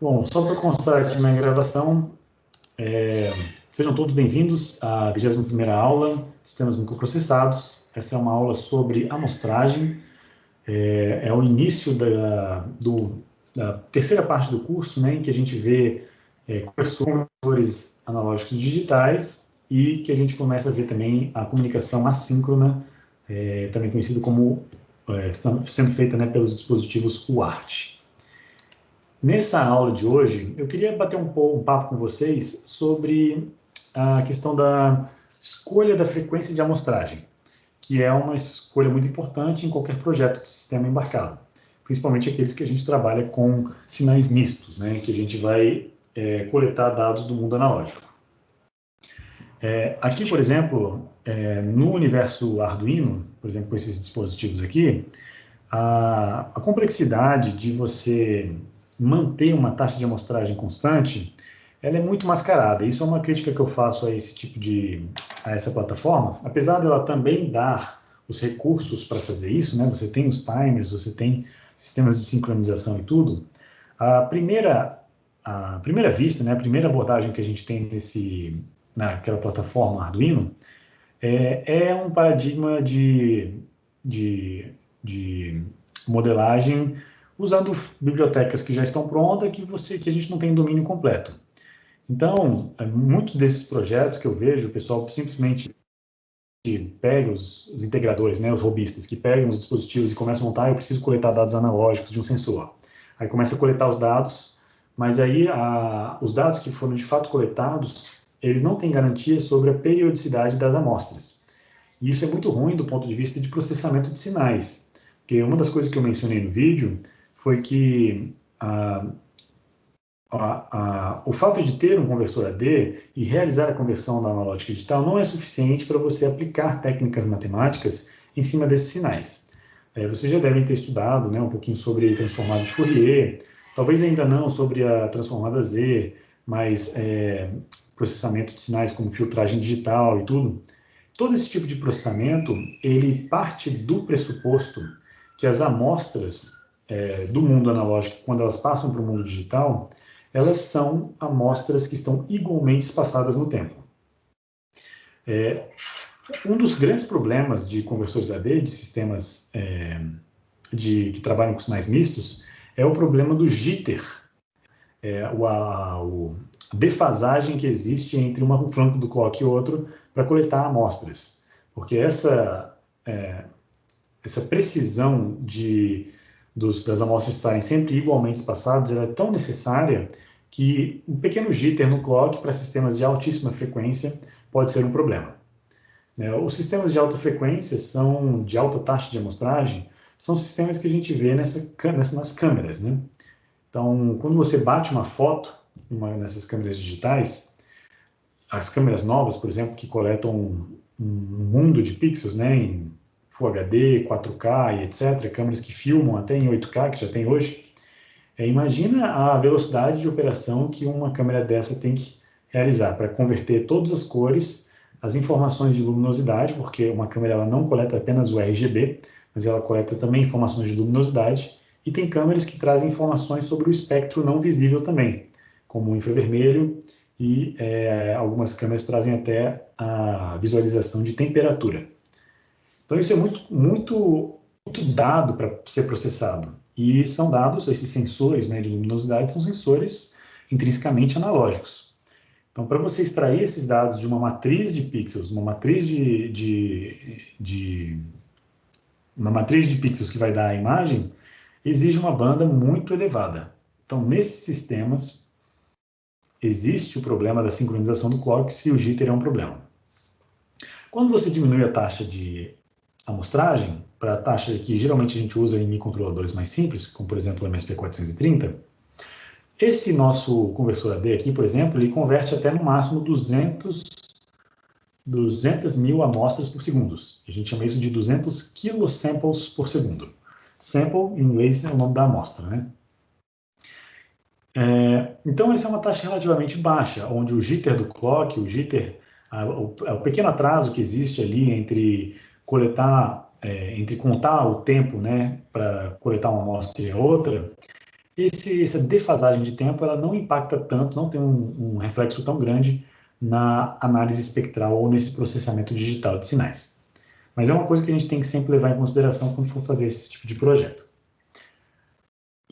Bom, só para constar aqui na gravação, sejam todos bem-vindos à 21ª aula de Sistemas Microprocessados. Essa é uma aula sobre amostragem, é o início da terceira parte do curso, né, em que a gente vê conversores analógicos digitais e que a gente começa a ver também a comunicação assíncrona, também conhecido como, sendo feita, né, pelos dispositivos UART. Nessa aula de hoje, eu queria bater um papo com vocês sobre a questão da escolha da frequência de amostragem, que é uma escolha muito importante em qualquer projeto de sistema embarcado, principalmente aqueles que a gente trabalha com sinais mistos, né, que a gente vai coletar dados do mundo analógico. Aqui, por exemplo, no universo Arduino, por exemplo, com esses dispositivos aqui, a complexidade de você manter uma taxa de amostragem constante, ela é muito mascarada. Isso é uma crítica que eu faço a essa plataforma, apesar dela também dar os recursos para fazer isso, né? Você tem os timers, você tem sistemas de sincronização e tudo. A primeira vista, né, a primeira abordagem que a gente tem naquela plataforma Arduino é um paradigma de modelagem usando bibliotecas que já estão prontas que a gente não tem domínio completo. Então, muitos desses projetos que eu vejo, o pessoal simplesmente pega os integradores, né, os robistas, que pegam os dispositivos e começam a montar, eu preciso coletar dados analógicos de um sensor. Aí começa a coletar os dados, mas aí os dados que foram de fato coletados, eles não têm garantia sobre a periodicidade das amostras. E isso é muito ruim do ponto de vista de processamento de sinais, porque uma das coisas que eu mencionei no vídeo foi que o fato de ter um conversor AD e realizar a conversão da analógica digital não é suficiente para você aplicar técnicas matemáticas em cima desses sinais. Vocês já devem ter estudado, né, um pouquinho sobre transformada de Fourier, talvez ainda não sobre a transformada Z, mas processamento de sinais como filtragem digital e tudo. Todo esse tipo de processamento, ele parte do pressuposto que as amostras do mundo analógico, quando elas passam para o mundo digital, elas são amostras que estão igualmente espaçadas no tempo. Um dos grandes problemas de conversores AD, de sistemas que trabalham com sinais mistos, é o problema do jitter, a defasagem que existe entre um flanco do clock e outro para coletar amostras. Porque essa precisão das amostras estarem sempre igualmente espaçadas, ela é tão necessária que um pequeno jitter no clock para sistemas de altíssima frequência pode ser um problema. Os sistemas de alta frequência de alta taxa de amostragem, são sistemas que a gente vê nas câmeras, né? Então, quando você bate uma foto nessas câmeras digitais, as câmeras novas, por exemplo, que coletam um mundo de pixels, né, em Full HD, 4K e etc., câmeras que filmam até em 8K, que já tem hoje, imagina a velocidade de operação que uma câmera dessa tem que realizar para converter todas as cores, as informações de luminosidade, porque uma câmera ela não coleta apenas o RGB, mas ela coleta também informações de luminosidade, e tem câmeras que trazem informações sobre o espectro não visível também, como o infravermelho, e algumas câmeras trazem até a visualização de temperatura. Então isso é muito dado para ser processado. E são dados, esses sensores, né, de luminosidade, são sensores intrinsecamente analógicos. Então, para você extrair esses dados de uma matriz de pixels, uma matriz uma matriz de pixels que vai dar a imagem, exige uma banda muito elevada. Então, nesses sistemas, existe o problema da sincronização do clock se o jitter é um problema. Quando você diminui a taxa de amostragem, para a taxa que geralmente a gente usa em microcontroladores mais simples, como por exemplo o MSP430, esse nosso conversor AD aqui, por exemplo, ele converte até no máximo 200 mil amostras por segundo. A gente chama isso de 200 kilosamples por segundo. Sample, em inglês, é o nome da amostra, né? Então, essa é uma taxa relativamente baixa, onde o jitter do clock, o pequeno atraso que existe ali entre contar o tempo, né, para coletar uma amostra e a outra, essa defasagem de tempo ela não impacta tanto, não tem um reflexo tão grande na análise espectral ou nesse processamento digital de sinais. Mas é uma coisa que a gente tem que sempre levar em consideração quando for fazer esse tipo de projeto.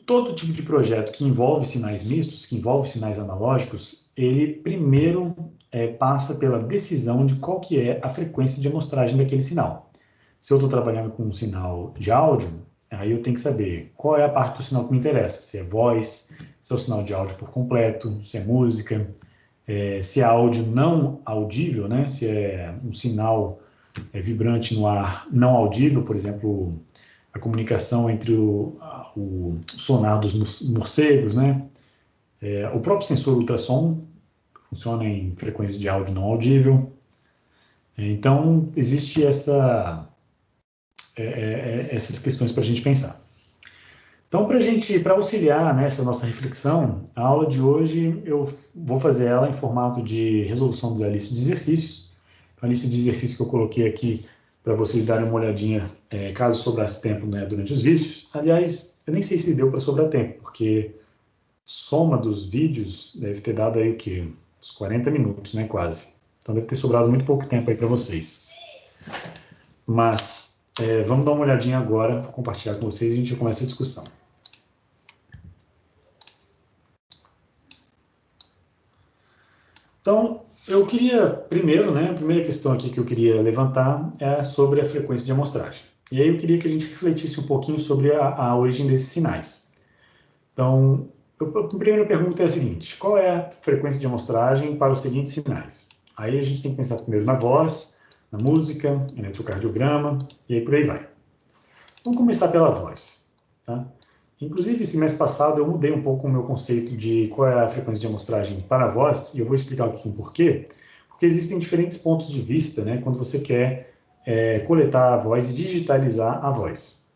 Todo tipo de projeto que envolve sinais mistos, que envolve sinais analógicos, ele primeiro passa pela decisão de qual que é a frequência de amostragem daquele sinal. Se eu estou trabalhando com um sinal de áudio, aí eu tenho que saber qual é a parte do sinal que me interessa, se é voz, se é o sinal de áudio por completo, se é música, se é áudio não audível, né? Se é um sinal vibrante no ar não audível, por exemplo, a comunicação entre o sonar dos morcegos, né? O próprio sensor ultrassom funciona em frequência de áudio não audível. Então, existe essas questões para a gente pensar. Então, para auxiliar nessa nossa reflexão, a aula de hoje eu vou fazer ela em formato de resolução da lista de exercícios. A lista de exercícios que eu coloquei aqui para vocês darem uma olhadinha, caso sobrasse tempo, né, durante os vídeos. Aliás, eu nem sei se deu para sobrar tempo, porque soma dos vídeos deve ter dado aí o quê? Uns 40 minutos, né, quase. Então deve ter sobrado muito pouco tempo aí para vocês. Mas vamos dar uma olhadinha agora, vou compartilhar com vocês e a gente começa a discussão. Então, eu queria, primeiro, né, a primeira questão aqui que eu queria levantar é sobre a frequência de amostragem. E aí eu queria que a gente refletisse um pouquinho sobre a origem desses sinais. Então, a primeira pergunta é a seguinte: qual é a frequência de amostragem para os seguintes sinais? Aí a gente tem que pensar primeiro na voz, na música, eletrocardiograma, e aí por aí vai. Vamos começar pela voz. Tá? Inclusive, esse mês passado eu mudei um pouco o meu conceito de qual é a frequência de amostragem para a voz, e eu vou explicar aqui o porquê. Porque existem diferentes pontos de vista, né, quando você quer coletar a voz e digitalizar a voz.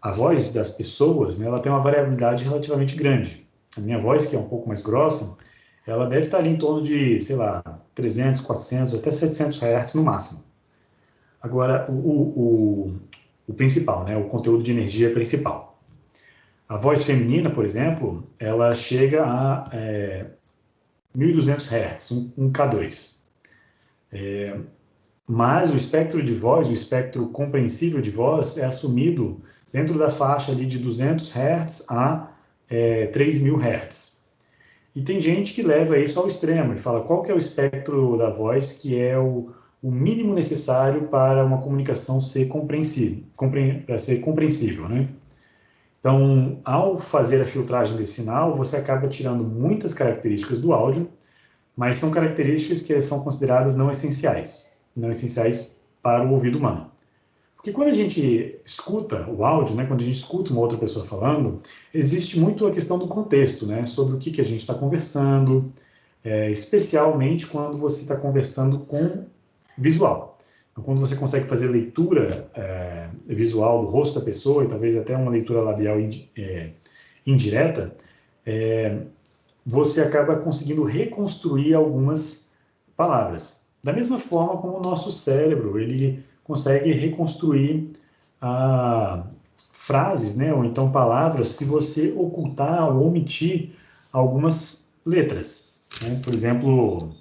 A voz das pessoas, né, ela tem uma variabilidade relativamente grande. A minha voz, que é um pouco mais grossa, ela deve estar ali em torno de, sei lá, 300, 400, até 700 Hz no máximo. Agora, o principal, né, o conteúdo de energia principal. A voz feminina, por exemplo, ela chega a 1.200 Hz, um K2. Mas o espectro de voz, o espectro compreensível de voz, é assumido dentro da faixa ali de 200 Hz a 3.000 Hz. E tem gente que leva isso ao extremo e fala qual que é o espectro da voz que é o mínimo necessário para uma comunicação ser compreensível, né? Então, ao fazer a filtragem desse sinal, você acaba tirando muitas características do áudio, mas são características que são consideradas não essenciais para o ouvido humano. Porque quando a gente escuta o áudio, né, quando a gente escuta uma outra pessoa falando, existe muito a questão do contexto, né, sobre o que a gente está conversando, especialmente quando você está conversando com visual. Então, quando você consegue fazer leitura visual do rosto da pessoa, e talvez até uma leitura labial indireta, você acaba conseguindo reconstruir algumas palavras. Da mesma forma como o nosso cérebro, ele consegue reconstruir frases, né, ou então palavras, se você ocultar ou omitir algumas letras. Né? Por exemplo,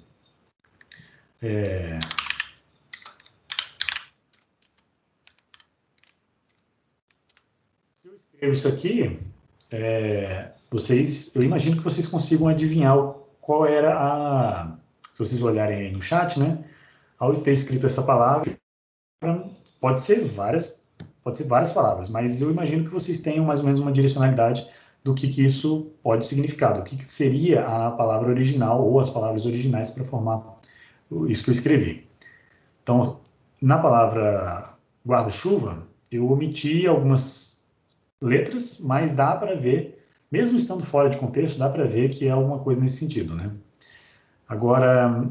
se eu escrevo isso aqui, eu imagino que vocês consigam adivinhar qual era se vocês olharem aí no chat, né, ao ter escrito essa palavra, pode ser várias palavras, mas eu imagino que vocês tenham mais ou menos uma direcionalidade do que isso pode significar, do que seria a palavra original ou as palavras originais para formar isso que eu escrevi. Então, na palavra guarda-chuva, eu omiti algumas letras, mas dá para ver, mesmo estando fora de contexto, dá para ver que é alguma coisa nesse sentido, né? Agora,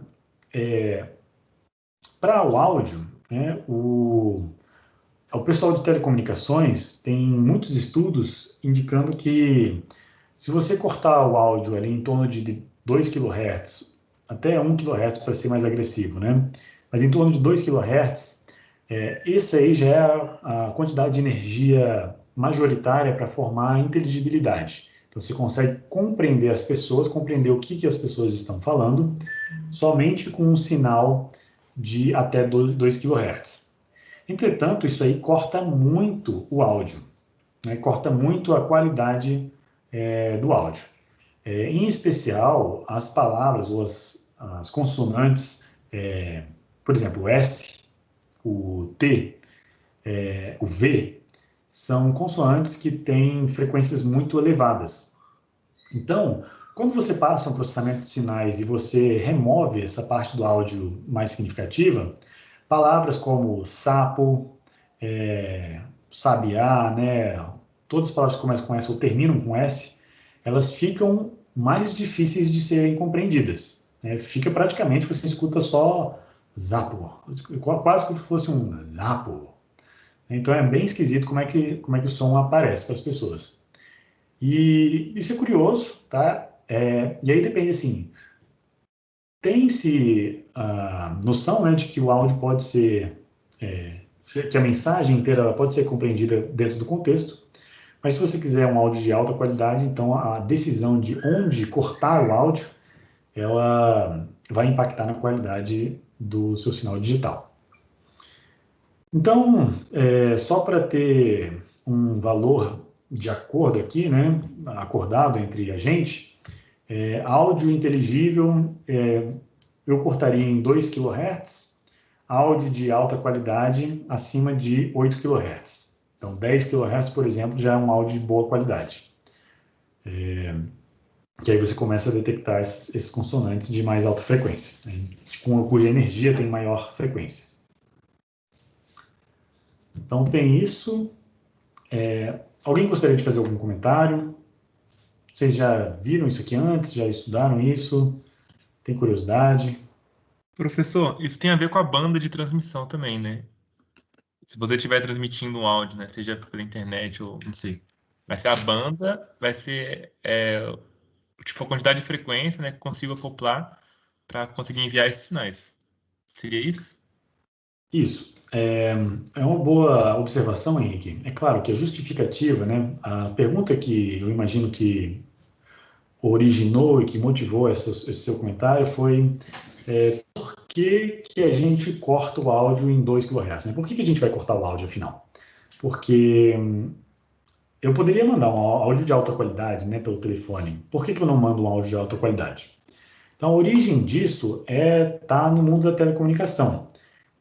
para o áudio, né, o pessoal de telecomunicações tem muitos estudos indicando que se você cortar o áudio ali em torno de 2 kHz, até 1 kHz para ser mais agressivo, né? Mas em torno de 2 kHz, essa aí já é a quantidade de energia majoritária para formar a inteligibilidade. Então, você consegue compreender as pessoas, compreender o que as pessoas estão falando, somente com um sinal de até 2 kHz. Entretanto, isso aí corta muito o áudio, né? Corta muito a qualidade do áudio. Em especial, as palavras ou as consonantes, por exemplo, o S, o T, o V, são consoantes que têm frequências muito elevadas. Então, quando você passa um processamento de sinais e você remove essa parte do áudio mais significativa, palavras como sapo, sabiá, né, todas as palavras que começam com S ou terminam com S, elas ficam mais difíceis de serem compreendidas. Né? Fica praticamente, você escuta só zapo, quase como se fosse um lapo. Então é bem esquisito como é que o som aparece para as pessoas. E isso é curioso, tá? E aí depende, assim, tem-se a noção, né, de que o áudio pode que a mensagem inteira ela pode ser compreendida dentro do contexto, mas se você quiser um áudio de alta qualidade, então a decisão de onde cortar o áudio, ela vai impactar na qualidade do seu sinal digital. Então, só para ter um valor de acordo aqui, né, acordado entre a gente, áudio inteligível, eu cortaria em 2 kHz, áudio de alta qualidade acima de 8 kHz. Então, 10 kHz, por exemplo, já é um áudio de boa qualidade. Que aí você começa a detectar esses consonantes de mais alta frequência, né, cuja energia tem maior frequência. Então, tem isso. Alguém gostaria de fazer algum comentário? Vocês já viram isso aqui antes? Já estudaram isso? Tem curiosidade? Professor, isso tem a ver com a banda de transmissão também, né? Se você estiver transmitindo um áudio, né, seja pela internet ou não sei, vai ser a banda, vai ser tipo a quantidade de frequência, né, que consigo acoplar para conseguir enviar esses sinais. Seria isso? Isso. É uma boa observação, Henrique. É claro que a justificativa, né, a pergunta que eu imagino que originou e que motivou esse seu comentário foi por que a gente corta o áudio em 2 kHz? Né? Por que a gente vai cortar o áudio, afinal? Porque eu poderia mandar um áudio de alta qualidade, né, pelo telefone. Por que eu não mando um áudio de alta qualidade? Então, a origem disso tá no mundo da telecomunicação.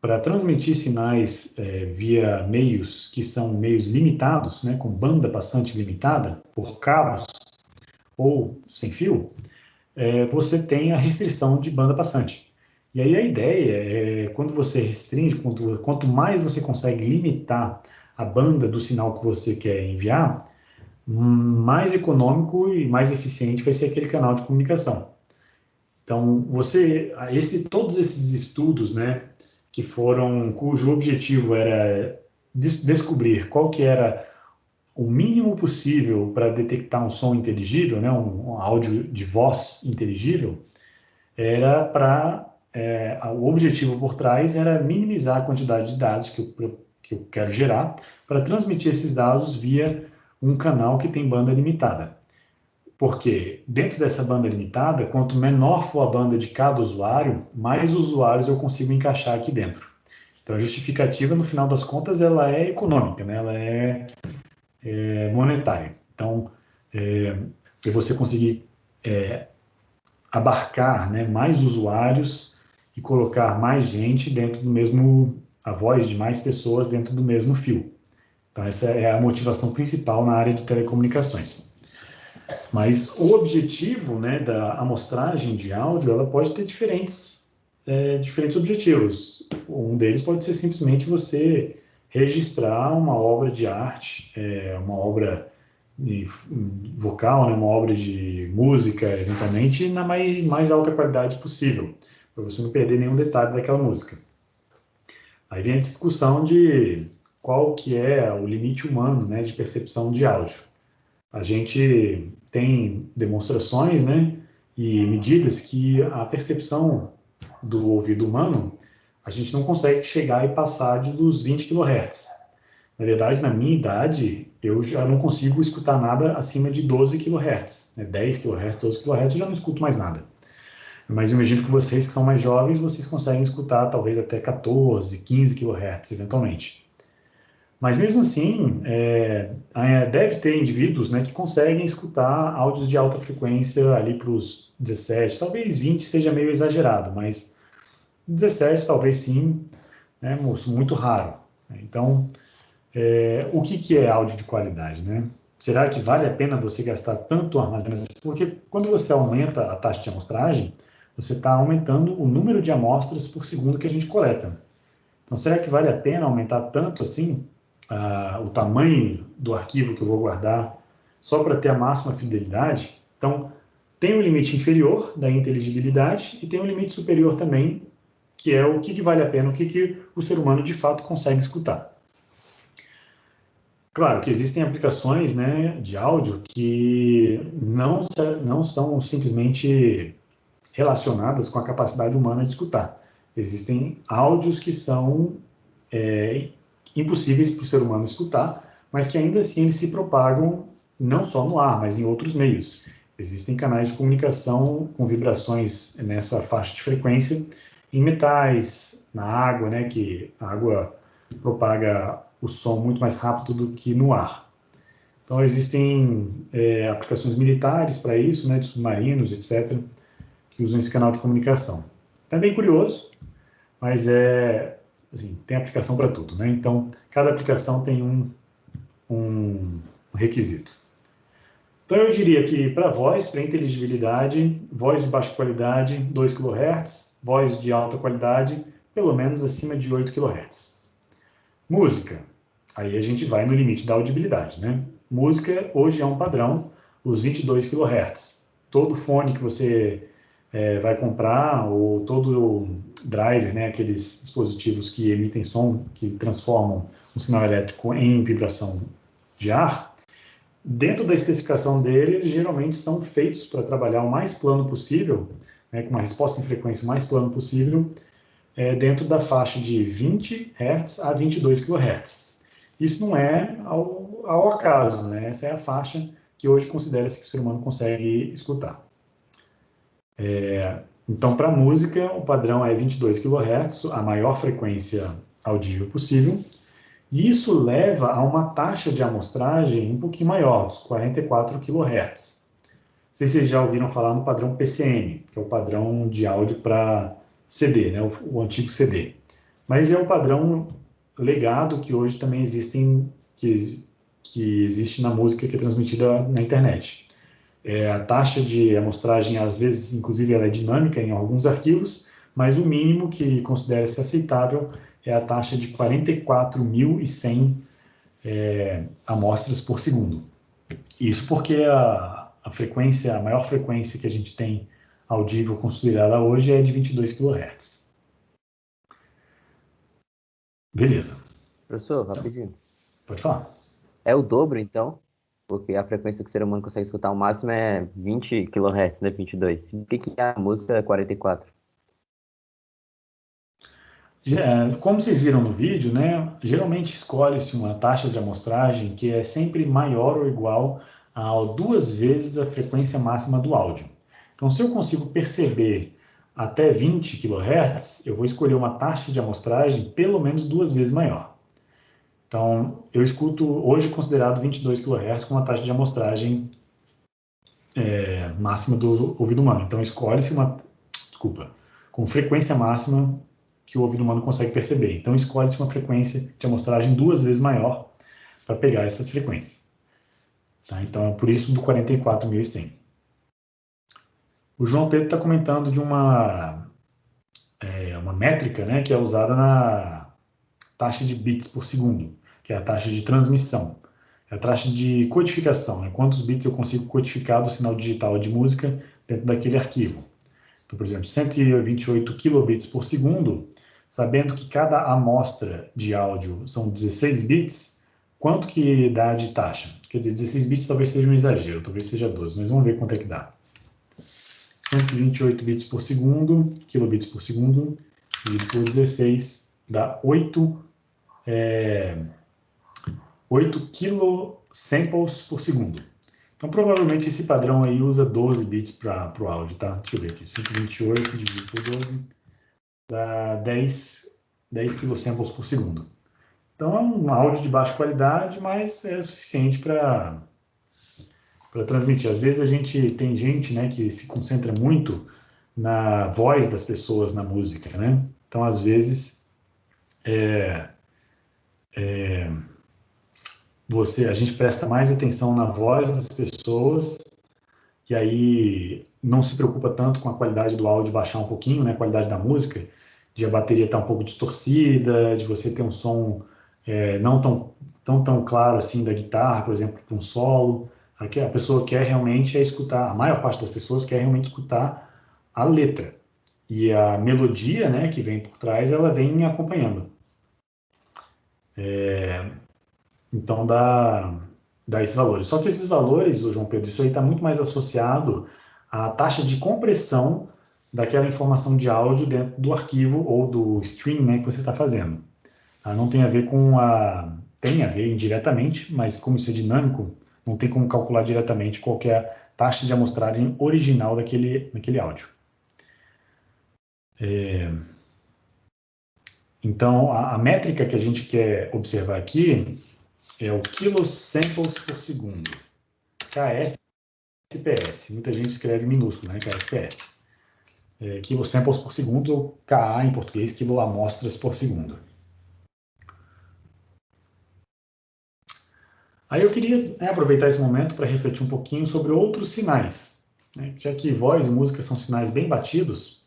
Para transmitir sinais via meios que são meios limitados, né, com banda passante limitada, por cabos ou sem fio, você tem a restrição de banda passante. E aí a ideia é, quando você restringe, quanto mais você consegue limitar a banda do sinal que você quer enviar, mais econômico e mais eficiente vai ser aquele canal de comunicação. Então, todos esses estudos, né, cujo objetivo era descobrir qual que era o mínimo possível para detectar um som inteligível, né, um áudio de voz inteligível, o objetivo por trás era minimizar a quantidade de dados que eu quero gerar para transmitir esses dados via um canal que tem banda limitada. Porque dentro dessa banda limitada, quanto menor for a banda de cada usuário, mais usuários eu consigo encaixar aqui dentro. Então a justificativa, no final das contas, ela é econômica, né? Ela é monetária. Então, você conseguir abarcar, né, mais usuários e colocar mais gente dentro do mesmo, a voz de mais pessoas dentro do mesmo fio. Então essa é a motivação principal na área de telecomunicações. Mas o objetivo, né, da amostragem de áudio, ela pode ter diferentes objetivos. Um deles pode ser simplesmente você registrar uma obra de arte, uma obra vocal, né, uma obra de música, eventualmente, na mais alta qualidade possível, para você não perder nenhum detalhe daquela música. Aí vem a discussão de qual que é o limite humano, né, de percepção de áudio. A gente tem demonstrações, né, e medidas que a percepção do ouvido humano, a gente não consegue chegar e passar dos 20 kHz. Na verdade, na minha idade, eu já não consigo escutar nada acima de 12 kHz, né? 10 kHz, 12 kHz, eu já não escuto mais nada. Mas eu imagino que vocês que são mais jovens, vocês conseguem escutar talvez até 14, 15 kHz, eventualmente. Mas mesmo assim, deve ter indivíduos, né, que conseguem escutar áudios de alta frequência ali para os 17, talvez 20 seja meio exagerado, mas 17 talvez sim, né, muito raro. Então, o que é áudio de qualidade, né? Será que vale a pena você gastar tanto armazenamento? Porque quando você aumenta a taxa de amostragem, você está aumentando o número de amostras por segundo que a gente coleta. Então, será que vale a pena aumentar tanto assim o tamanho do arquivo que eu vou guardar só para ter a máxima fidelidade? Então, tem um limite inferior da inteligibilidade e tem um limite superior também, que é o que vale a pena, o que o ser humano de fato consegue escutar. Claro que existem aplicações, né, de áudio que não estão simplesmente relacionadas com a capacidade humana de escutar. Existem áudios que são impossíveis para o ser humano escutar, mas que ainda assim eles se propagam não só no ar, mas em outros meios. Existem canais de comunicação com vibrações nessa faixa de frequência em metais, na água, né, que a água propaga o som muito mais rápido do que no ar. Então existem aplicações militares para isso, né, de submarinos, etc., que usam esse canal de comunicação. É bem curioso, mas assim, tem aplicação para tudo, né? Então, cada aplicação tem um requisito. Então, eu diria que para voz, para inteligibilidade, voz de baixa qualidade, 2 kHz, voz de alta qualidade, pelo menos acima de 8 kHz. Música, aí a gente vai no limite da audibilidade, né? Música hoje é um padrão, os 22 kHz. Todo fone que você vai comprar, ou todo driver, né, aqueles dispositivos que emitem som, que transformam um sinal elétrico em vibração de ar, dentro da especificação dele, eles geralmente são feitos para trabalhar o mais plano possível, né, com uma resposta em frequência o mais plano possível, dentro da faixa de 20 Hz a 22 kHz. Isso não é ao acaso, né? Essa é a faixa que hoje considera-se que o ser humano consegue escutar. Então, para música, o padrão é 22 kHz, a maior frequência audível possível, e isso leva a uma taxa de amostragem um pouquinho maior, dos 44 kHz. Não sei se vocês já ouviram falar no padrão PCM, que é o padrão de áudio para CD, né, o antigo CD. Mas é o padrão legado que hoje também que existe na música que é transmitida na internet. A taxa de amostragem, às vezes, inclusive, ela é dinâmica em alguns arquivos, mas o mínimo que considera-se aceitável é a taxa de 44.100 amostras por segundo. Isso porque a maior frequência que a gente tem audível considerada hoje é de 22 kHz. Beleza. Professor, rapidinho. Pode falar. É o dobro, então? Porque a frequência que o ser humano consegue escutar o máximo é 20 kHz, né? 22. Por que a música é 44? Como vocês viram no vídeo, né, geralmente escolhe-se uma taxa de amostragem que é sempre maior ou igual a 2 vezes a frequência máxima do áudio. Então, se eu consigo perceber até 20 kHz, eu vou escolher uma taxa de amostragem pelo menos 2 vezes maior. Então, eu escuto hoje considerado 22 kHz com uma taxa de amostragem máxima do ouvido humano. Então, escolhe-se com frequência máxima que o ouvido humano consegue perceber. Então, escolhe-se uma frequência de amostragem 2 vezes maior para pegar essas frequências. Tá? Então, é por isso do 44.100. O João Pedro está comentando de uma métrica, né, que é usada na taxa de bits por segundo, que é a taxa de transmissão. É a taxa de codificação, né? Quantos bits eu consigo codificar do sinal digital de música dentro daquele arquivo. Então, por exemplo, 128 kilobits por segundo, sabendo que cada amostra de áudio são 16 bits, quanto que dá de taxa? Quer dizer, 16 bits talvez seja um exagero, talvez seja 12, mas vamos ver quanto é que dá. 128 bits por segundo, kilobits por segundo, dividido por 16, dá 8 8 kilosamples por segundo. Então, provavelmente, esse padrão aí usa 12 bits para o áudio, tá? Deixa eu ver aqui, 128 dividido por 12 dá 10 kilosamples por segundo. Então, é um áudio de baixa qualidade, mas é suficiente para transmitir. Às vezes, tem gente, né, que se concentra muito na voz das pessoas na música, né? Então, às vezes, a gente presta mais atenção na voz das pessoas e aí não se preocupa tanto com a qualidade do áudio baixar um pouquinho, né, a qualidade da música, de a bateria estar um pouco distorcida, de você ter um som não tão claro assim da guitarra, por exemplo, para um solo. Aqui a pessoa quer realmente escutar, a maior parte das pessoas quer realmente escutar a letra. E a melodia, né, que vem por trás, ela vem acompanhando. Então dá esses valores. Só que esses valores, João Pedro, isso aí está muito mais associado à taxa de compressão daquela informação de áudio dentro do arquivo ou do stream, né, que você está fazendo. Não tem a ver tem a ver indiretamente, mas como isso é dinâmico, não tem como calcular diretamente qual que é a taxa de amostragem original daquele áudio. Então, a métrica que a gente quer observar aqui é o kilosamples por segundo, KSPS. Muita gente escreve minúsculo, né, KSPS. Kilosamples por segundo, ou KA em português, quiloamostras por segundo. Aí eu queria aproveitar esse momento para refletir um pouquinho sobre outros sinais, né? Já que voz e música são sinais bem batidos,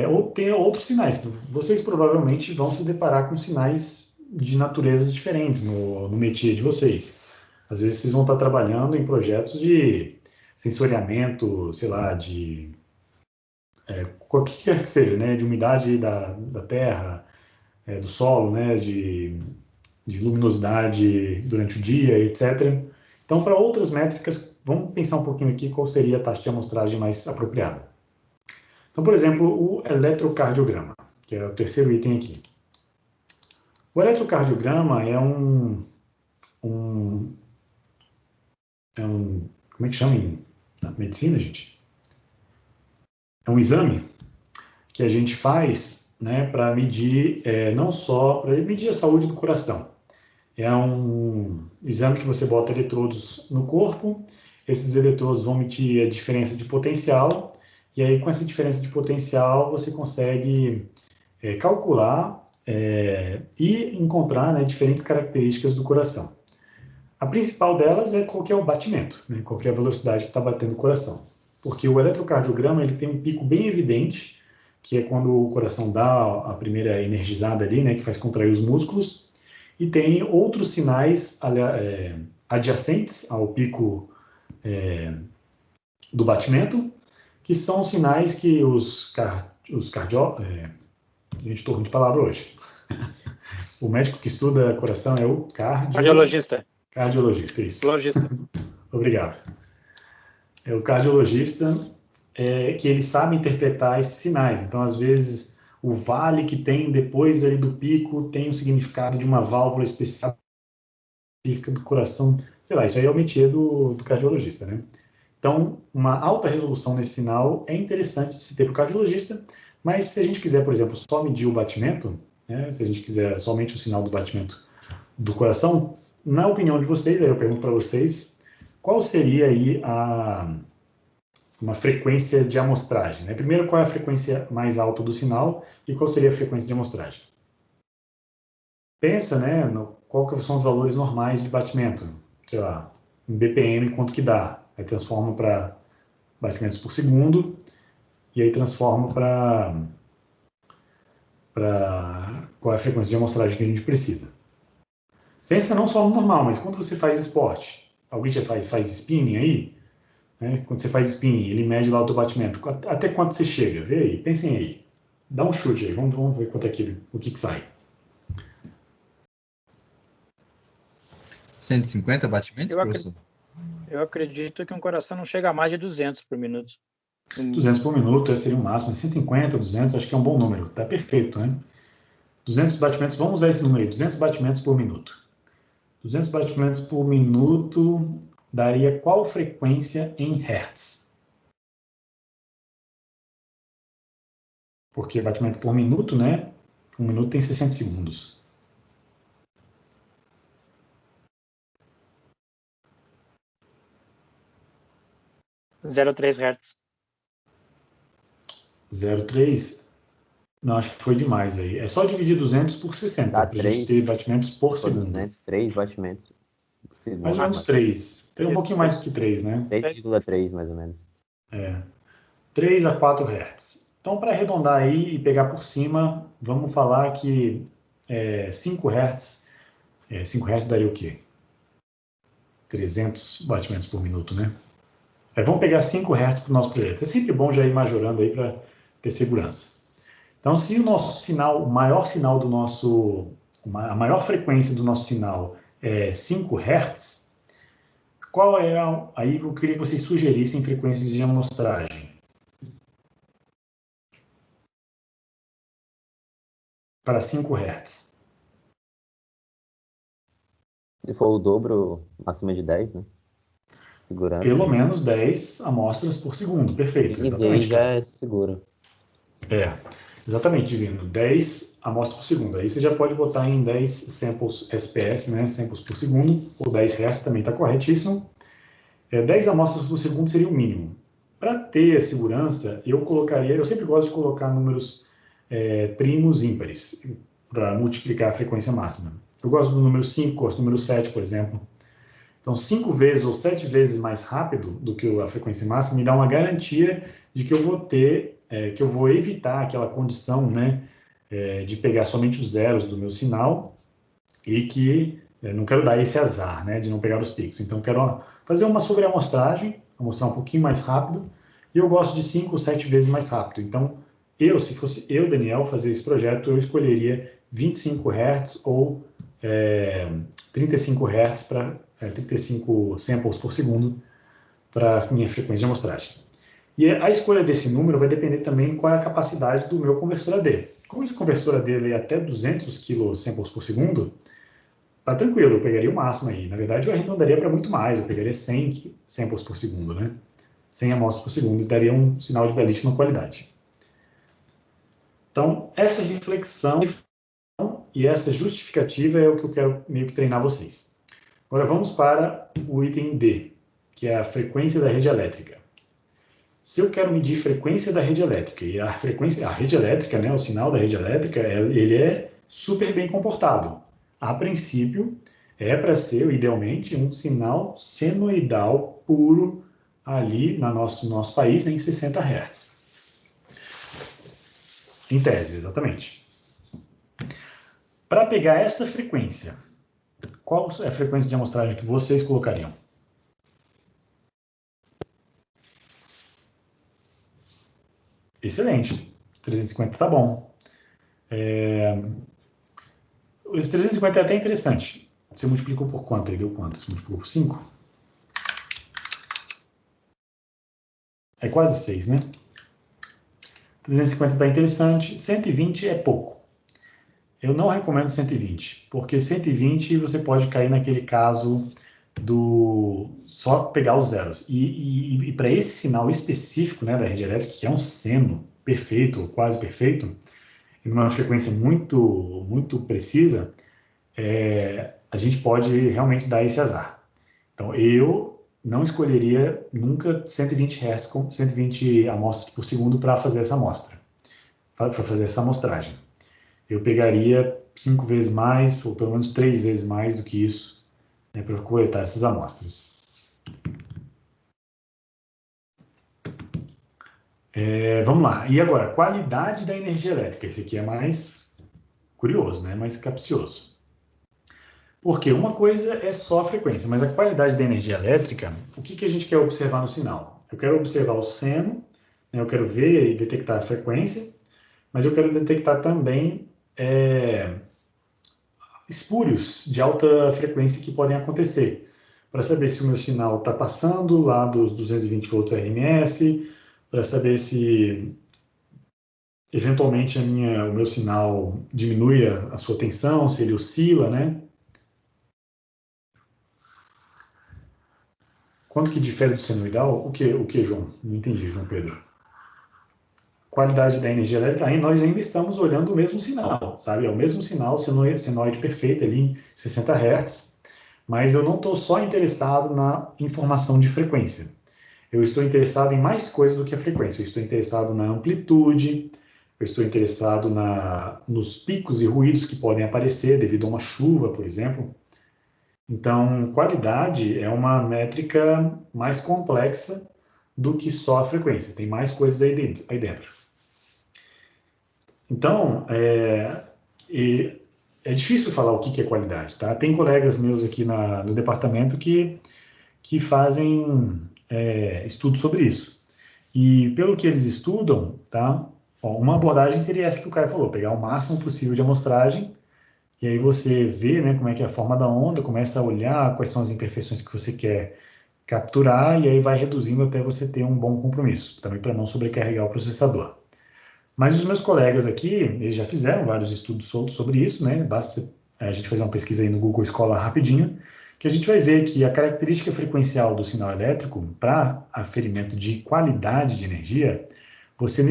ou tem outros sinais, que vocês provavelmente vão se deparar com sinais de naturezas diferentes no métier de vocês. Às vezes vocês vão estar trabalhando em projetos de sensoriamento, sei lá, de qualquer que quer que seja, né? De umidade da terra, do solo, né? De luminosidade durante o dia, etc. Então, para outras métricas, vamos pensar um pouquinho aqui qual seria a taxa de amostragem mais apropriada. Então, por exemplo, o eletrocardiograma, que é o terceiro item aqui. O eletrocardiograma é como é que chama na medicina, gente? É um exame que a gente faz, né, para medir, não só para medir a saúde do coração. É um exame que você bota eletrodos no corpo, esses eletrodos vão medir a diferença de potencial, e aí com essa diferença de potencial você consegue calcular e encontrar, né, diferentes características do coração. A principal delas é qual que é o batimento, né, qual que é a velocidade que está batendo o coração. Porque o eletrocardiograma ele tem um pico bem evidente, que é quando o coração dá a primeira energizada ali, né, que faz contrair os músculos, e tem outros sinais adjacentes ao pico do batimento, que são sinais que os cardiólogos... gente, estou ruim de palavra hoje. O médico que estuda coração é o cardiologista. Cardiologista, isso. Logista. Obrigado. É o cardiologista que ele sabe interpretar esses sinais. Então, às vezes, o vale que tem depois ali do pico tem o significado de uma válvula específica do coração. Sei lá, isso aí é o métier do cardiologista, né? Então, uma alta resolução nesse sinal é interessante de se ter para o cardiologista, mas se a gente quiser, por exemplo, só medir o batimento, né, se a gente quiser somente o sinal do batimento do coração, na opinião de vocês, aí eu pergunto para vocês, qual seria aí uma frequência de amostragem, né? Primeiro, qual é a frequência mais alta do sinal e qual seria a frequência de amostragem? Pensa, né, qual que são os valores normais de batimento, sei lá, em BPM, quanto que dá. Aí transforma para batimentos por segundo e aí transforma para qual é a frequência de amostragem que a gente precisa. Pensa não só no normal, mas quando você faz esporte, alguém já faz spinning aí? Né? Quando você faz spinning, ele mede lá o teu batimento. Até quanto você chega? Vê aí, pensem aí. Dá um chute aí, vamos ver quanto é o que sai. 150 batimentos, professor? Eu acredito que um coração não chega a mais de 200 por minuto. 200 por minuto seria o máximo. 150, 200, acho que é um bom número. Tá perfeito, né? 200 batimentos, vamos usar esse número aí, 200 batimentos por minuto. 200 batimentos por minuto daria qual frequência em hertz? Porque batimento por minuto, né? Um minuto tem 60 segundos. 0,3 Hz. 0,3? Não, acho que foi demais aí. É só dividir 200 por 60, Dá para a gente 3. ter batimentos por For segundo. 203 batimentos por segundo. Mais ou menos 3. Tem um pouquinho mais que 3, né? 3,3 mais ou menos. 3 a 4 Hz. Então, para arredondar aí e pegar por cima, vamos falar que 5 Hz. 5 Hz daria o quê? 300 batimentos por minuto, né? Vamos pegar 5 Hz para o nosso projeto. É sempre bom já ir majorando aí para ter segurança. Então, se o nosso sinal, o maior sinal do nosso, a maior frequência do nosso sinal é 5 Hz, qual é aí eu queria que vocês sugerissem frequências de amostragem? Para 5 Hz. Se for o dobro, acima de 10, né? Segurança. Pelo menos 10 amostras por segundo. Perfeito, 15 aí exatamente. já é seguro. Exatamente, Divino. 10 amostras por segundo. Aí você já pode botar em 10 samples SPS, né? Samples por segundo, ou 10 Hz também está corretíssimo. 10 amostras por segundo seria o mínimo. Para ter a segurança, eu sempre gosto de colocar números primos ímpares, para multiplicar a frequência máxima. Eu gosto do número 5, gosto do número 7, por exemplo. Então, 5 vezes ou 7 vezes mais rápido do que a frequência máxima me dá uma garantia de que eu vou ter, que eu vou evitar aquela condição, né, de pegar somente os zeros do meu sinal e que não quero dar esse azar, né, de não pegar os picos. Então, quero fazer uma sobreamostragem, amostrar um pouquinho mais rápido, e eu gosto de 5 ou 7 vezes mais rápido. Então, se fosse eu, Daniel, fazer esse projeto, eu escolheria 25 Hz ou 35 Hz para 35 samples por segundo para a minha frequência de amostragem. E a escolha desse número vai depender também qual é a capacidade do meu conversor AD. Como esse conversor AD é até 200 kilo samples por segundo, tá tranquilo, eu pegaria o máximo aí. Na verdade, eu arredondaria para muito mais, eu pegaria 100 samples por segundo, né? 100 amostras por segundo, e daria um sinal de belíssima qualidade. Então, essa reflexão e essa justificativa é o que eu quero meio que treinar vocês. Agora vamos para o item D, que é a frequência da rede elétrica. Se eu quero medir frequência da rede elétrica, e a rede elétrica, né, o sinal da rede elétrica, ele é super bem comportado. A princípio, é para ser, idealmente, um sinal senoidal puro ali no nosso país, né, em 60 Hz. Em tese, exatamente. Para pegar esta frequência, qual é a frequência de amostragem que vocês colocariam? Excelente. 350 está bom. Esse 350 é até interessante. Você multiplicou por quanto? Aí deu quanto? Você multiplicou por 5? É quase 6, né? 350 está interessante. 120 é pouco. Eu não recomendo 120, porque 120 você pode cair naquele caso do só pegar os zeros. E para esse sinal específico, né, da rede elétrica, que é um seno perfeito, ou quase perfeito, em uma frequência muito, muito precisa, a gente pode realmente dar esse azar. Então, eu não escolheria nunca 120 Hz com 120 amostras por segundo para fazer essa amostra, para fazer essa amostragem. Eu pegaria 5 vezes mais, ou pelo menos 3 vezes mais do que isso, né, para coletar essas amostras. Vamos lá. E agora, qualidade da energia elétrica. Esse aqui é mais curioso, né? Mais capcioso. Porque uma coisa é só a frequência, mas a qualidade da energia elétrica, o que a gente quer observar no sinal? Eu quero observar o seno, né? Eu quero ver e detectar a frequência, mas eu quero detectar também espúrios de alta frequência que podem acontecer, para saber se o meu sinal está passando lá dos 220 volts RMS, para saber se eventualmente o meu sinal diminui a sua tensão, se ele oscila, né? Quanto que difere do senoidal? O que, João? Não entendi, João Pedro. Qualidade da energia elétrica, aí nós ainda estamos olhando o mesmo sinal, sabe? É o mesmo sinal, senoide perfeito ali em 60 Hz, mas eu não estou só interessado na informação de frequência. Eu estou interessado em mais coisas do que a frequência. Eu estou interessado na amplitude, eu estou interessado nos picos e ruídos que podem aparecer devido a uma chuva, por exemplo. Então, qualidade é uma métrica mais complexa do que só a frequência. Tem mais coisas aí dentro. Então, é difícil falar o que é qualidade, tá? Tem colegas meus aqui no departamento que fazem estudos sobre isso. E pelo que eles estudam, tá? Uma abordagem seria essa que o Caio falou, pegar o máximo possível de amostragem, e aí você vê, né, como é que é a forma da onda, começa a olhar quais são as imperfeições que você quer capturar, e aí vai reduzindo até você ter um bom compromisso, também para não sobrecarregar o processador. Mas os meus colegas aqui, eles já fizeram vários estudos sobre isso, né? Basta a gente fazer uma pesquisa aí no Google Scholar rapidinho, que a gente vai ver que a característica frequencial do sinal elétrico para aferimento de qualidade de energia, você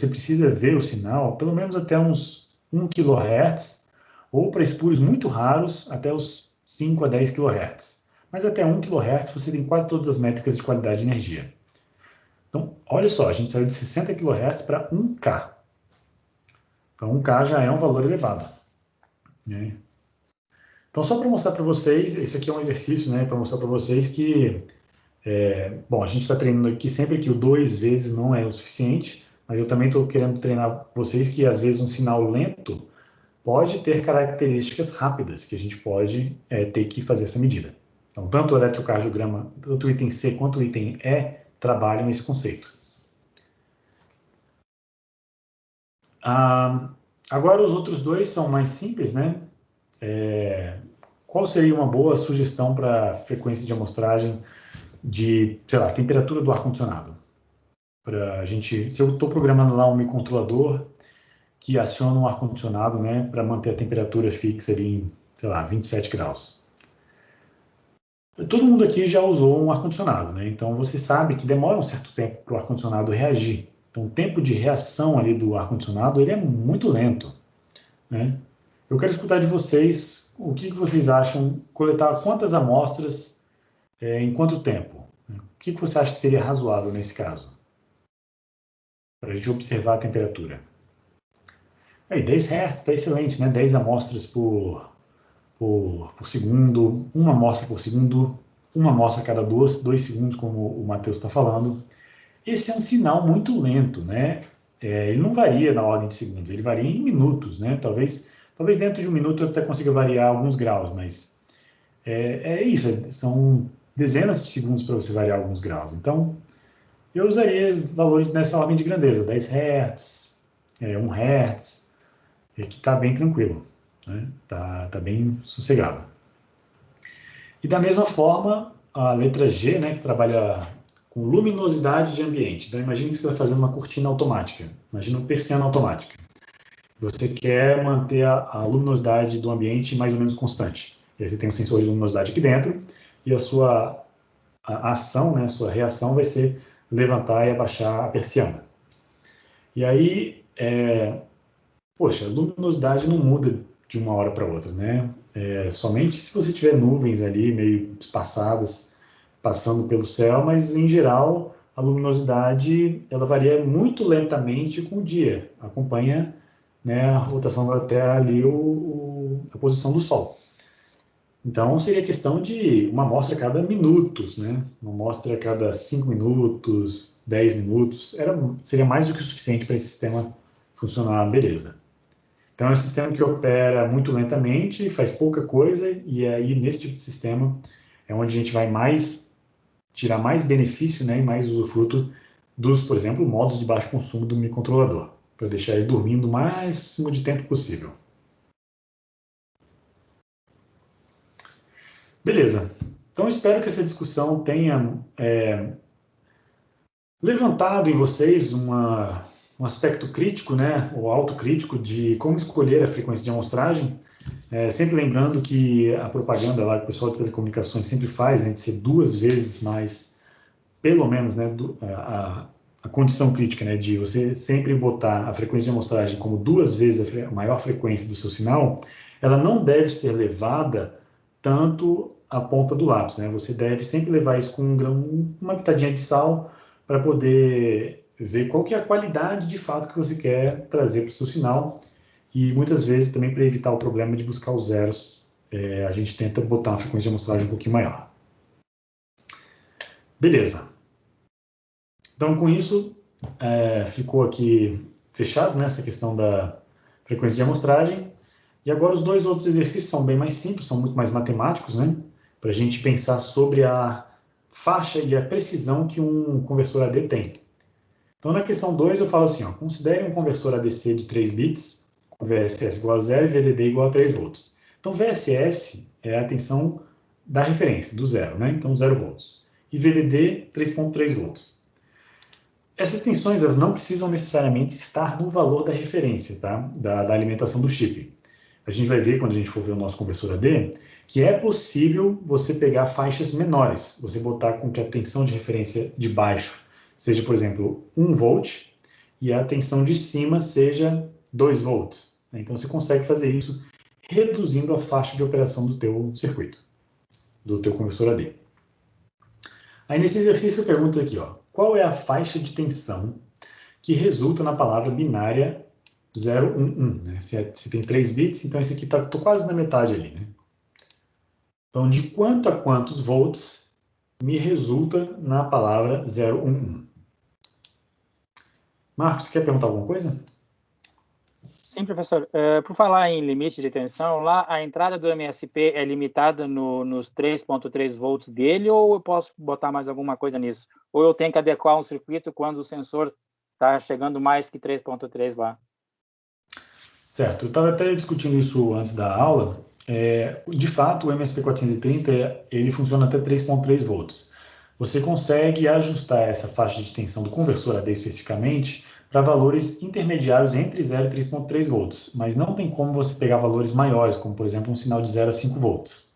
precisa ver o sinal pelo menos até uns 1 kHz, ou para espúrios muito raros, até os 5 a 10 kHz. Mas até 1 kHz você tem quase todas as métricas de qualidade de energia. Então, olha só, a gente saiu de 60 kHz para 1K. Então, 1K já é um valor elevado, né? Então, só para mostrar para vocês, isso aqui é um exercício, né, para mostrar para vocês que, bom, a gente está treinando aqui sempre que o 2 vezes não é o suficiente, mas eu também estou querendo treinar vocês que, às vezes, um sinal lento pode ter características rápidas, que a gente pode ter que fazer essa medida. Então, tanto o eletrocardiograma, tanto o item C quanto o item E trabalham esse conceito. Agora, os outros dois são mais simples, né? Qual seria uma boa sugestão para frequência de amostragem de, sei lá, temperatura do ar-condicionado? Se eu estou programando lá um microcontrolador que aciona um ar-condicionado, né, para manter a temperatura fixa ali em, sei lá, 27 graus. Todo mundo aqui já usou um ar-condicionado, né? Então você sabe que demora um certo tempo para o ar-condicionado reagir. Então o tempo de reação ali do ar-condicionado ele é muito lento, né? Eu quero escutar de vocês o que vocês acham, coletar quantas amostras em quanto tempo? O que você acha que seria razoável nesse caso? Para a gente observar a temperatura. Aí, 10 Hz está excelente, né? 10 amostras por segundo, uma amostra por segundo, uma amostra a cada 2 segundos, como o Matheus está falando. Esse é um sinal muito lento, né? Ele não varia na ordem de segundos, ele varia em minutos, né? Talvez dentro de um minuto eu até consiga variar alguns graus, mas isso, são dezenas de segundos para você variar alguns graus. Então, eu usaria valores nessa ordem de grandeza, 10 Hz, 1 Hz, que está bem tranquilo, né? Tá bem sossegado. E da mesma forma, a letra G, né, que trabalha com luminosidade de ambiente. Então, imagine que você está fazendo uma cortina automática, imagina uma persiana automática. Você quer manter a luminosidade do ambiente mais ou menos constante. E aí você tem um sensor de luminosidade aqui dentro, e a sua ação, né, a sua reação vai ser levantar e abaixar a persiana. E aí, poxa, a luminosidade não muda de uma hora para outra, né? Somente se você tiver nuvens ali meio espaçadas passando pelo céu, mas em geral a luminosidade ela varia muito lentamente com o dia, acompanha, né, a rotação até ali a posição do Sol. Então seria questão de uma amostra a cada minutos, né? Uma amostra a cada 5 minutos, 10 minutos, seria mais do que o suficiente para esse sistema funcionar beleza. Então é um sistema que opera muito lentamente, faz pouca coisa, e aí nesse tipo de sistema é onde a gente vai tirar mais benefício, né, e mais usufruto dos, por exemplo, modos de baixo consumo do microcontrolador, para deixar ele dormindo o máximo de tempo possível. Beleza. Então espero que essa discussão tenha levantado em vocês um aspecto crítico, né, ou autocrítico de como escolher a frequência de amostragem, sempre lembrando que a propaganda lá que o pessoal de telecomunicações sempre faz, né, de ser 2 vezes mais pelo menos, né, a condição crítica, né, de você sempre botar a frequência de amostragem como 2 vezes a maior frequência do seu sinal, ela não deve ser levada tanto à ponta do lápis, né? Você deve sempre levar isso com uma pitadinha de sal para poder ver qual que é a qualidade de fato que você quer trazer para o seu sinal. E muitas vezes também para evitar o problema de buscar os zeros, a gente tenta botar uma frequência de amostragem um pouquinho maior. Beleza. Então, com isso, ficou aqui fechado, né, essa questão da frequência de amostragem. E agora os 2 outros exercícios são bem mais simples, são muito mais matemáticos, né, para a gente pensar sobre a faixa e a precisão que um conversor AD tem. Então, na questão 2, eu falo assim, ó, considere um conversor ADC de 3 bits, com VSS igual a 0 e VDD igual a 3 volts. Então, VSS é a tensão da referência, do zero, né? Então, 0 volts. E VDD, 3.3 volts. Essas tensões, elas não precisam necessariamente estar no valor da referência, tá? Da alimentação do chip. A gente vai ver, quando a gente for ver o nosso conversor AD, que é possível você pegar faixas menores, você botar com que a tensão de referência de baixo seja, por exemplo, 1 volt, e a tensão de cima seja 2 volts. Então, você consegue fazer isso reduzindo a faixa de operação do teu circuito, do teu conversor AD. Aí, nesse exercício, eu pergunto aqui, ó, qual é a faixa de tensão que resulta na palavra binária 0, 1, 1, né? Se tem 3 bits, então esse aqui estou quase na metade ali, né? Então, de quanto a quantos volts me resulta na palavra 0, 1, 1? Marcos, você quer perguntar alguma coisa? Sim, professor. Por falar em limite de tensão, lá a entrada do MSP é limitada nos 3.3 volts dele, ou eu posso botar mais alguma coisa nisso? Ou eu tenho que adequar um circuito quando o sensor está chegando mais que 3.3 lá? Certo, eu estava até discutindo isso antes da aula. De fato, o MSP430 ele funciona até 3.3 volts. Você consegue ajustar essa faixa de tensão do conversor AD especificamente para valores intermediários entre 0 e 3.3 volts, mas não tem como você pegar valores maiores, como por exemplo um sinal de 0 a 5 volts.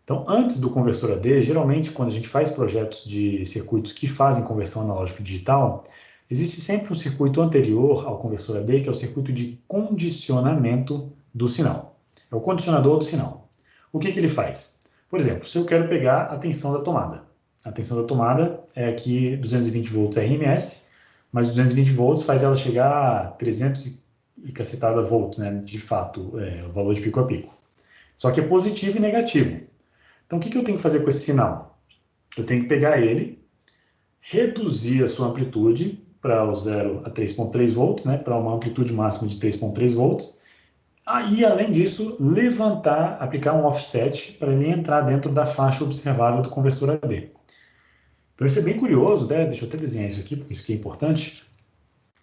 Então, antes do conversor AD, geralmente quando a gente faz projetos de circuitos que fazem conversão analógico-digital, existe sempre um circuito anterior ao conversor AD, que é o circuito de condicionamento do sinal. É o condicionador do sinal. O que ele faz? Por exemplo, se eu quero pegar a tensão da tomada. A tensão da tomada é aqui 220 volts RMS, mas 220 volts faz ela chegar a 300 e cacetada volts, né? De fato, o valor de pico a pico. Só que é positivo e negativo. Então, o que eu tenho que fazer com esse sinal? Eu tenho que pegar ele, reduzir a sua amplitude para o 0 a 3.3 volts, né, para uma amplitude máxima de 3.3 volts. Aí, além disso, levantar, aplicar um offset para ele entrar dentro da faixa observável do conversor AD. Então, isso é bem curioso, né? Deixa eu até desenhar isso aqui, porque isso aqui é importante.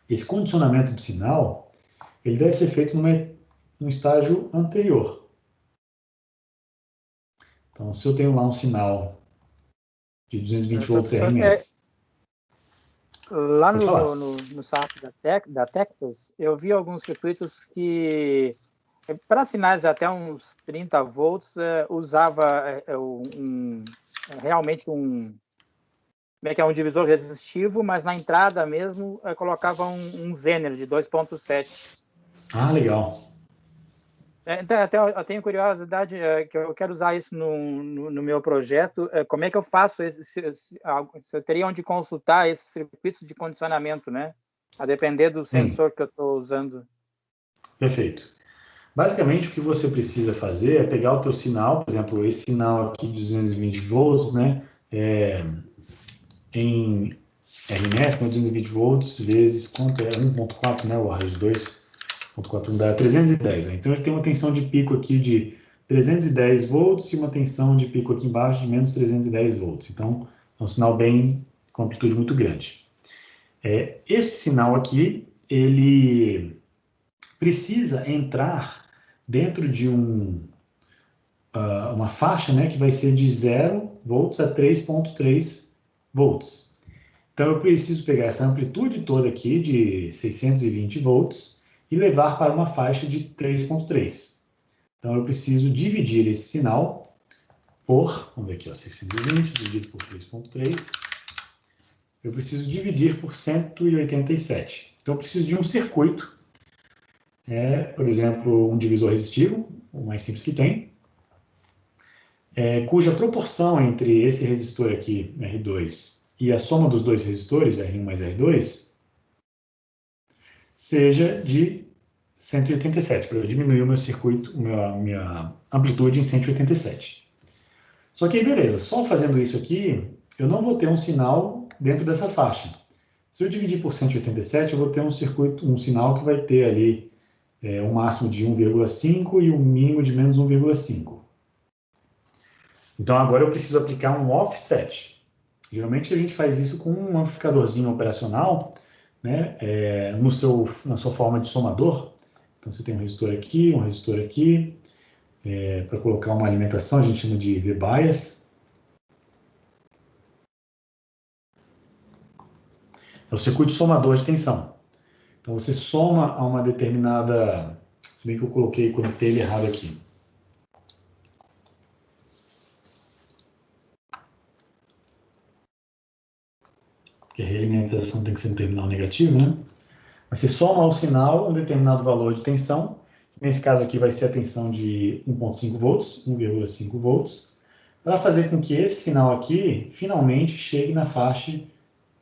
Esse condicionamento de sinal, ele deve ser feito num estágio anterior. Então, se eu tenho lá um sinal de 220 volts RMS. Lá no site da Texas, eu vi alguns circuitos que, para sinais de até uns 30 volts, usava realmente um divisor resistivo, mas na entrada mesmo colocava um Zener de 2.7. Ah, legal. Até eu tenho curiosidade, que eu quero usar isso no meu projeto. Como é que eu faço se eu teria onde consultar esses circuitos de condicionamento, né? A depender do sensor que eu estou usando. Perfeito. Basicamente, o que você precisa fazer é pegar o teu sinal, por exemplo, esse sinal aqui de 220 volts, né? Em RMS, né? 220 volts vezes quanto é? 1.4, né? O array de 2.4 dá 310. Né? Então, ele tem uma tensão de pico aqui de 310 volts e uma tensão de pico aqui embaixo de menos 310 volts. Então, é um sinal com amplitude muito grande. Esse sinal aqui, ele precisa entrar dentro de uma faixa, né, que vai ser de 0 volts a 3.3 volts. Então, eu preciso pegar essa amplitude toda aqui de 620 volts e levar para uma faixa de 3.3. Então, eu preciso dividir esse sinal por, vamos ver aqui, ó, 620 dividido por 3.3, eu preciso dividir por 187. Então, eu preciso de um circuito, por exemplo, um divisor resistivo, o mais simples que tem, cuja proporção entre esse resistor aqui, R2, e a soma dos dois resistores, R1 mais R2, seja de 187, para eu diminuir o meu circuito, a minha amplitude em 187. Só que aí, beleza, só fazendo isso aqui, eu não vou ter um sinal dentro dessa faixa. Se eu dividir por 187, eu vou ter um sinal que vai ter ali um máximo de 1,5 e um mínimo de menos 1,5. Então, agora eu preciso aplicar um offset. Geralmente, a gente faz isso com um amplificadorzinho operacional, né, na sua forma de somador. Então, você tem um resistor aqui, para colocar uma alimentação, a gente chama de V-bias. É o circuito somador de tensão. Então, você soma a uma determinada... Se bem que eu conectei ele errado aqui. Porque a realimentação tem que ser um terminal negativo, né? Mas você soma ao sinal um determinado valor de tensão. Nesse caso aqui vai ser a tensão de 1,5 volts, 1,5 volts, para fazer com que esse sinal aqui finalmente chegue na faixa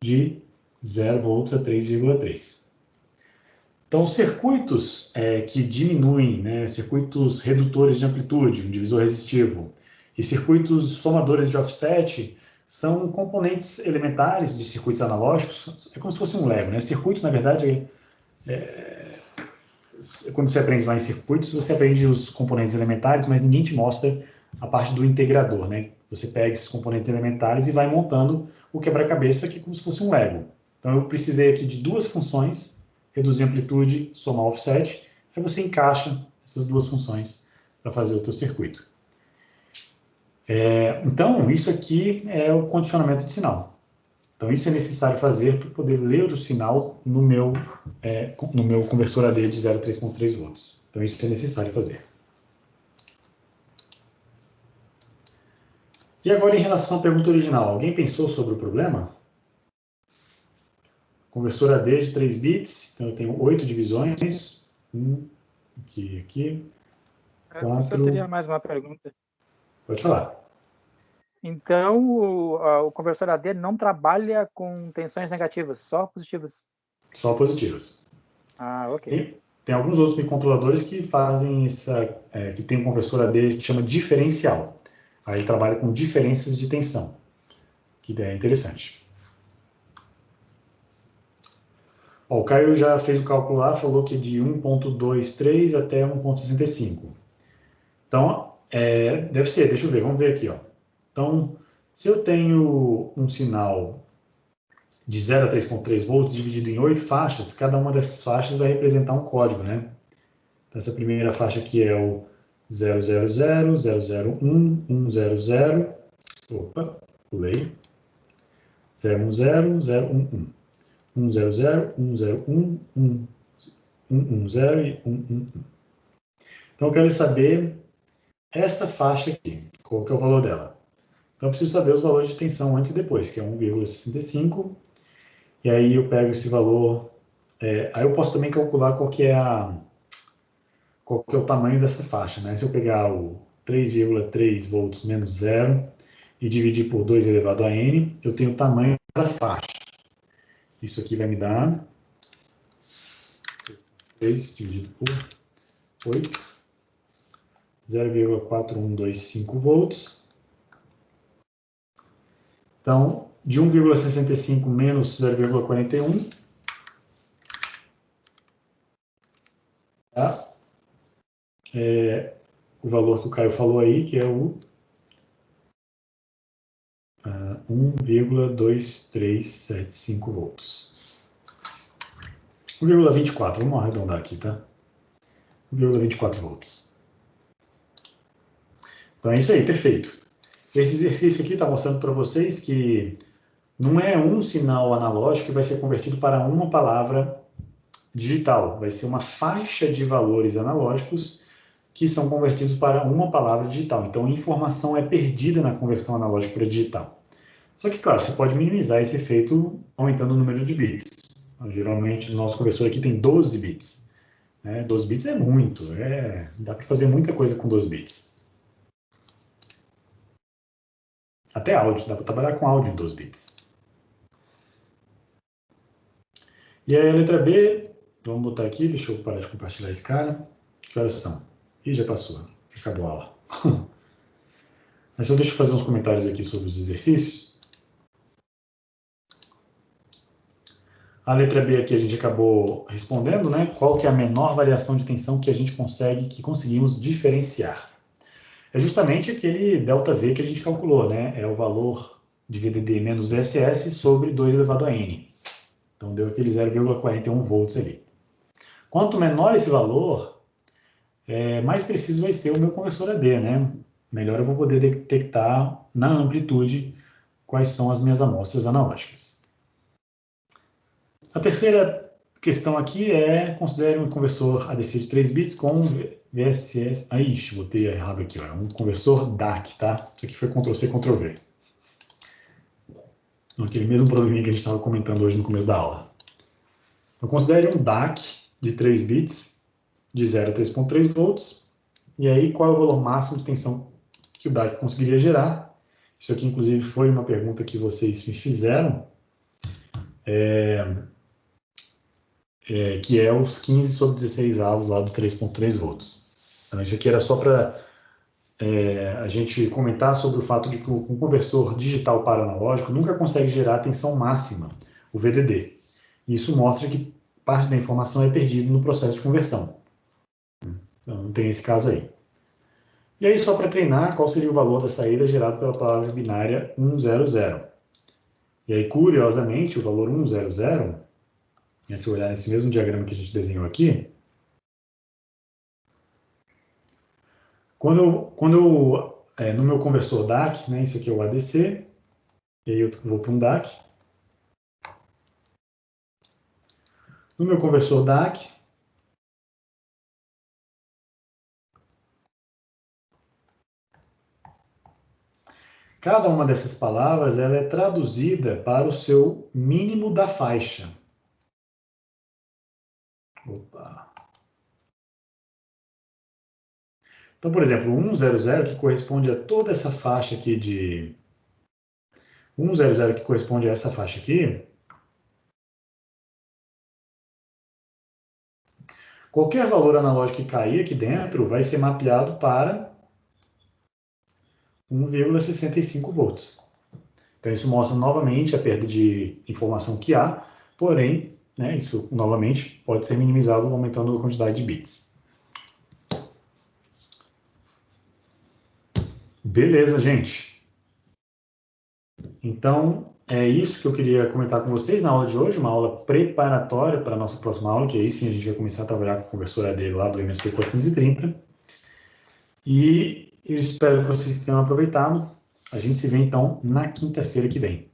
de 0 volts a 3,3. Então, circuitos que diminuem, né, circuitos redutores de amplitude, um divisor resistivo, e circuitos somadores de offset, são componentes elementares de circuitos analógicos, é como se fosse um Lego, né? Circuito, na verdade, quando você aprende lá em circuitos, você aprende os componentes elementares, mas ninguém te mostra a parte do integrador, né? Você pega esses componentes elementares e vai montando o quebra-cabeça aqui como se fosse um Lego. Então, eu precisei aqui de duas funções, reduzir amplitude, somar offset, aí você encaixa essas duas funções para fazer o teu circuito. Então, isso aqui é o condicionamento de sinal. Então, isso é necessário fazer para poder ler o sinal no meu conversor AD de 0,3.3 volts. Então, isso é necessário fazer. E agora, em relação à pergunta original, alguém pensou sobre o problema? Conversor AD de 3 bits, então eu tenho 8 divisões. Aqui. 4... Eu teria mais uma pergunta. Pode falar. Então, o conversor AD não trabalha com tensões negativas, só positivas? Só positivas. Ah, ok. Tem alguns outros microcontroladores que fazem que tem um conversor AD que chama diferencial. Aí trabalha com diferenças de tensão, que é interessante. O Caio já fez o cálculo lá, falou que de 1.23 até 1.65. Então, deve ser, deixa eu ver, vamos ver aqui, ó. Então, se eu tenho um sinal de 0 a 3.3 volts dividido em 8 faixas, cada uma dessas faixas vai representar um código, né? Então, essa primeira faixa aqui é o 000, 001, 100, opa, pulei, 010, 011, 100, 101, 110 e 111. Então, eu quero saber esta faixa aqui, qual que é o valor dela. Então, eu preciso saber os valores de tensão antes e depois, que é 1,65. E aí eu pego esse valor. Aí eu posso também calcular qual que é o tamanho dessa faixa, né? Se eu pegar o 3,3 volts menos 0 e dividir por 2 elevado a n, eu tenho o tamanho da faixa. Isso aqui vai me dar 3 dividido por 8, 0,4125 volts. Então, de 1,65 menos 0,41, tá? O valor que o Caio falou aí, que é o 1,2375 volts. 1,24, vamos arredondar aqui, tá? 1,24 volts. Então é isso aí, perfeito. Esse exercício aqui está mostrando para vocês que não é um sinal analógico que vai ser convertido para uma palavra digital. Vai ser uma faixa de valores analógicos que são convertidos para uma palavra digital. Então, a informação é perdida na conversão analógica para digital. Só que, claro, você pode minimizar esse efeito aumentando o número de bits. Então, geralmente, o nosso conversor aqui tem 12 bits. 12 bits é muito, dá para fazer muita coisa com 12 bits. Até áudio, dá para trabalhar com áudio em 12 bits. E aí a letra B, vamos botar aqui, deixa eu parar de compartilhar esse cara. Que horas são? Ih, já passou, acabou a aula. Mas só deixa eu fazer uns comentários aqui sobre os exercícios. A letra B aqui a gente acabou respondendo, né? Qual que é a menor variação de tensão que a gente conseguimos diferenciar? É justamente aquele ΔV que a gente calculou, né? É o valor de VDD menos VSS sobre 2 elevado a N. Então deu aquele 0,41 volts ali. Quanto menor esse valor, mais preciso vai ser o meu conversor AD, né? Melhor eu vou poder detectar na amplitude quais são as minhas amostras analógicas. A terceira questão aqui considere um conversor ADC de 3 bits com VSS... Ixi, botei errado aqui, ó. É um conversor DAC, tá? Isso aqui foi Ctrl+C, Ctrl+V. Aquele mesmo probleminha que a gente estava comentando hoje no começo da aula. Então, considere um DAC de 3 bits, de 0 a 3.3 volts. E aí, qual é o valor máximo de tensão que o DAC conseguiria gerar? Isso aqui, inclusive, foi uma pergunta que vocês me fizeram. Que é os 15 sobre 16 avos lá do 3.3 volts. Então, isso aqui era só para a gente comentar sobre o fato de que um conversor digital para analógico nunca consegue gerar a tensão máxima, o VDD. E isso mostra que parte da informação é perdida no processo de conversão. Então, não tem esse caso aí. E aí, só para treinar, qual seria o valor da saída gerado pela palavra binária 100? E aí, curiosamente, o valor 100... Se eu olhar nesse mesmo diagrama que a gente desenhou aqui, no meu conversor DAC, né, isso aqui é o ADC, e aí eu vou para um DAC. No meu conversor DAC, cada uma dessas palavras ela é traduzida para o seu mínimo da faixa. Opa! Então, por exemplo, 100, que corresponde a toda essa faixa aqui de... 100, que corresponde a essa faixa aqui, qualquer valor analógico que cair aqui dentro vai ser mapeado para 1,65 volts. Então, isso mostra novamente a perda de informação que há, porém, né, isso novamente pode ser minimizado aumentando a quantidade de bits. Beleza, gente. Então, é isso que eu queria comentar com vocês na aula de hoje, uma aula preparatória para a nossa próxima aula, que aí sim a gente vai começar a trabalhar com o conversor AD lá do MSP430. E eu espero que vocês tenham aproveitado. A gente se vê, então, na quinta-feira que vem.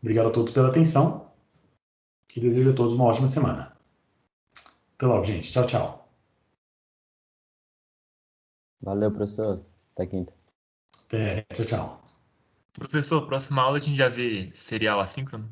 Obrigado a todos pela atenção e desejo a todos uma ótima semana. Até logo, gente. Tchau, tchau. Valeu, professor. Até quinta. Até, tchau, tchau. Professor, próxima aula a gente já vê serial assíncrono?